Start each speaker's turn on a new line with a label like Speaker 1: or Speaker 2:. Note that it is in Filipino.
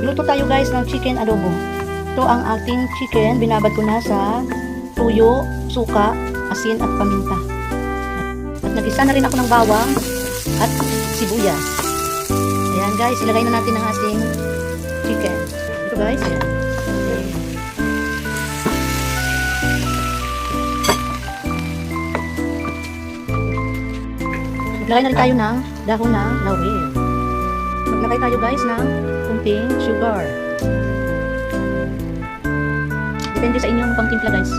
Speaker 1: Magluto tayo guys ng chicken adobo. Ito ang ating chicken. Binabad ko na sa tuyo, suka, asin at paminta. At nag-isa na rin ako ng bawang at sibuyas. Ayan guys, ilagay na natin ang ating chicken. Ito guys, ayan. Maglagay na rin tayo ng dahon ng laurel. Maglagay tayo guys ng kunting sugar. Depende sa inyong pangtimpla guys.